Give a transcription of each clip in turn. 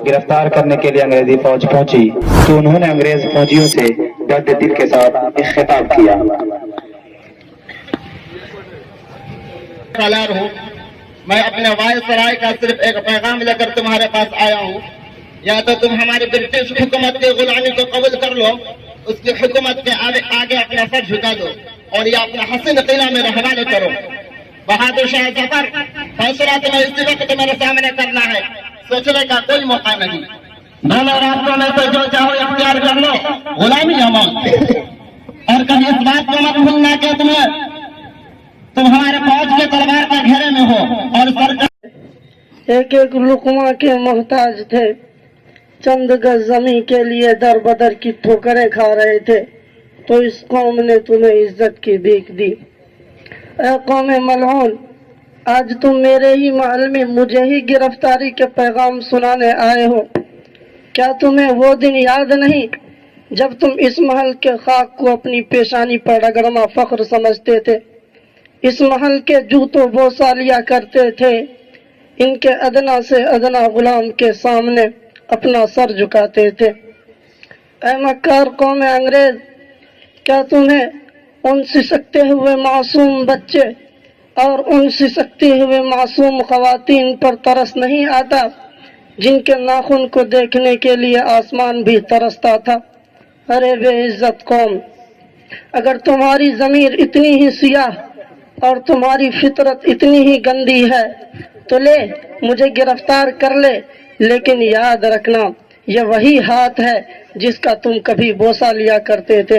गिरफ्तार करने के लिए अंग्रेजी फौज पहुंची तो उन्होंने अंग्रेज फौजियों से दर्द दिल के साथ एक खिताब किया। मैं अपने वायसराय का सिर्फ एक पैगाम लेकर तुम्हारे पास आया हूँ। या तो तुम हमारी ब्रिटिश हुकूमत की गुलामी को कबूल कर लो, उसकी हुकूमत के आगे अपना सर झुका दो और या अपना हसीन किला में रहवाले करो। बहादुर शाह जफर, फैसला तुम्हें इसी वक्त मेरे सामने करना है, सोचने का कोई मौका नहीं। दोनों रास्तों में से जो चाहो इख्तियार कर लो, गुलामी या मौत। और कभी इस बात को मत भूलना कि तुम हमारे फौज के तलवार के घेरे में हो और सरकार एक एक लुकमा के मोहताज थे, चंद गज जमीन के लिए दर बदर की ठोकरें खा रहे थे, तो इस कौम ने तुम्हें इज्जत की भीख दी। ऐ कौम मलऊन, आज तुम मेरे ही महल में मुझे ही गिरफ्तारी के पैगाम सुनाने आए हो। क्या तुम्हें वो दिन याद नहीं जब तुम इस महल के खाक को अपनी पेशानी पर रगड़ना फख्र समझते थे, इस महल के जूतों बोसा लिया करते थे, इनके अदना से अदना गुलाम के सामने अपना सर झुकाते थे। ऐ मक्कार कौम अंग्रेज, क्या तुम्हें उन सिसकते हुए मासूम बच्चे और उन सिसकती हुए मासूम खवातीन पर तरस नहीं आता जिनके नाखून को देखने के लिए आसमान भी तरसता था? अरे बेइज्जत कौम, अगर तुम्हारी ज़मीर इतनी ही सियाह और तुम्हारी फितरत इतनी ही गंदी है तो ले मुझे गिरफ्तार कर ले, लेकिन याद रखना ये वही हाथ है जिसका तुम कभी बोसा लिया करते थे,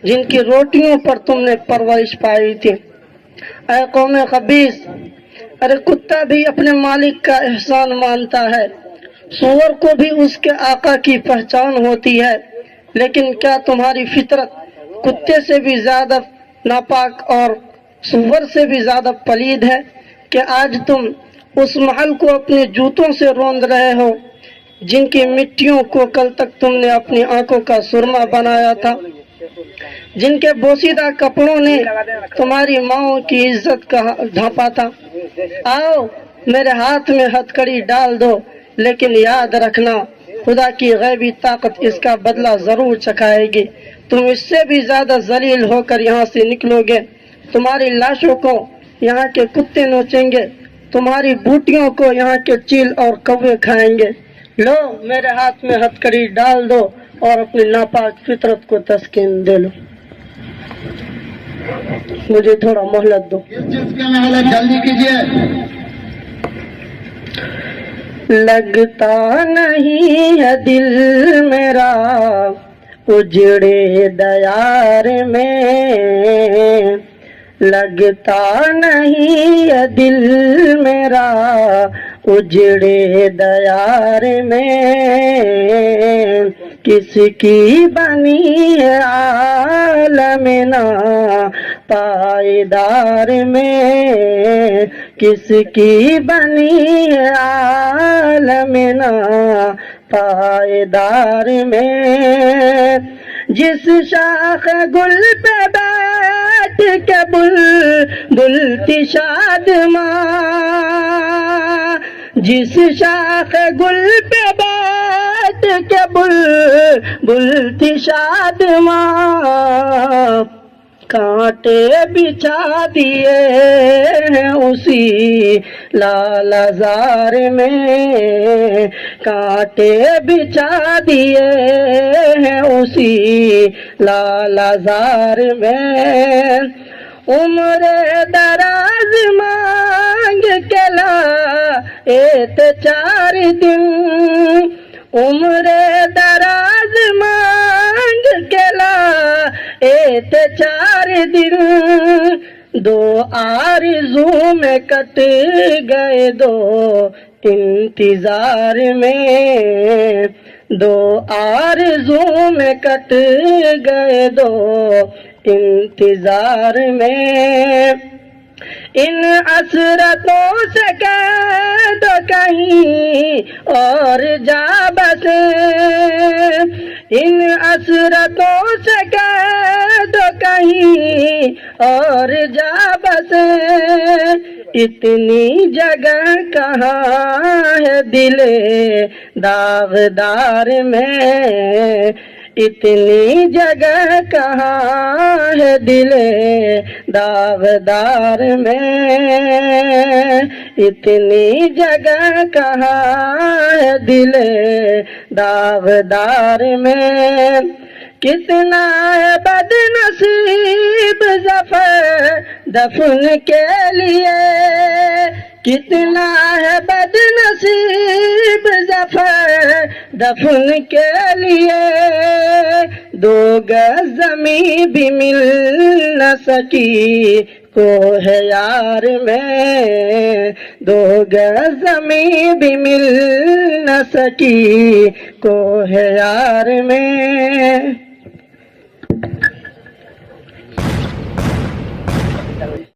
जिनकी रोटियों पर तुमने परवरिश पाई थी। ऐ कौम खबीस, अरे कुत्ता भी अपने मालिक का एहसान मानता है, सूअर को भी उसके आका की पहचान होती है, लेकिन क्या तुम्हारी फितरत कुत्ते से भी ज्यादा नापाक और सूअर से भी ज्यादा पलीद है कि आज तुम उस महल को अपने जूतों से रौंद रहे हो जिनकी मिट्टियों को कल तक तुमने अपनी आंखों का सुरमा बनाया था, जिनके बोसीदा कपड़ों ने तुम्हारी माओ की इज्जत का ढांपा था। आओ मेरे हाथ में हथकड़ी डाल दो, लेकिन याद रखना खुदा की गैबी ताकत इसका बदला जरूर चखाएगी। तुम इससे भी ज्यादा जलील होकर यहाँ से निकलोगे, तुम्हारी लाशों को यहाँ के कुत्ते नोचेंगे, तुम्हारी बूटियों को यहाँ के चील और कौवे खाएंगे। लो मेरे हाथ में हथकड़ी डाल दो और अपनी नापाक फितरत को तस्कीन दे लो। मुझे थोड़ा मोहलत दो। जल्दी कीजिए। लगता नहीं है दिल मेरा उजड़े दयार में, लगता नहीं है दिल मेरा उजड़े दयार में, किसकी बनी है आलमना पायदार में, किसकी बनी है आलमना पायदार में। जिस शाख गुल पे बैठ के बुलबुल थी शादमां, जिस शाख गुल पे बैठ के बुलबुल थी शादमां, कांटे बिछा दिए हैं उसी लालजार में, कांटे बिछा दिए हैं उसी लालजार में। उम्र दराज मांग के लाए थे 4 दिन, उम्र दराज मांग के लाए थे 4 दिन, 2 आरज़ू में कट गए 2 इंतजार में, 2 आरज़ू में कट गए 2 इंतजार में। ان عثرتوں سے کہہ دو کہیں اور جا بسے، ان عثرتوں سے کہہ دو کہیں اور جا بسے، اتنی جگہ کہاں ہے دل داغدار میں، اتنی جگہ کہاں ہے دل داغدار میں، اتنی جگہ کہاں ہے دل داغدار میں، کتنا ہے بد نصیب ظفر دفن کے لیے، کتنا ہے بد نصیب ظفر دفن کے لیے، دو گز زمین بھی مل نہ سکی کوہ یار میں، دو گز زمین بھی مل نہ سکی کوہ یار میں۔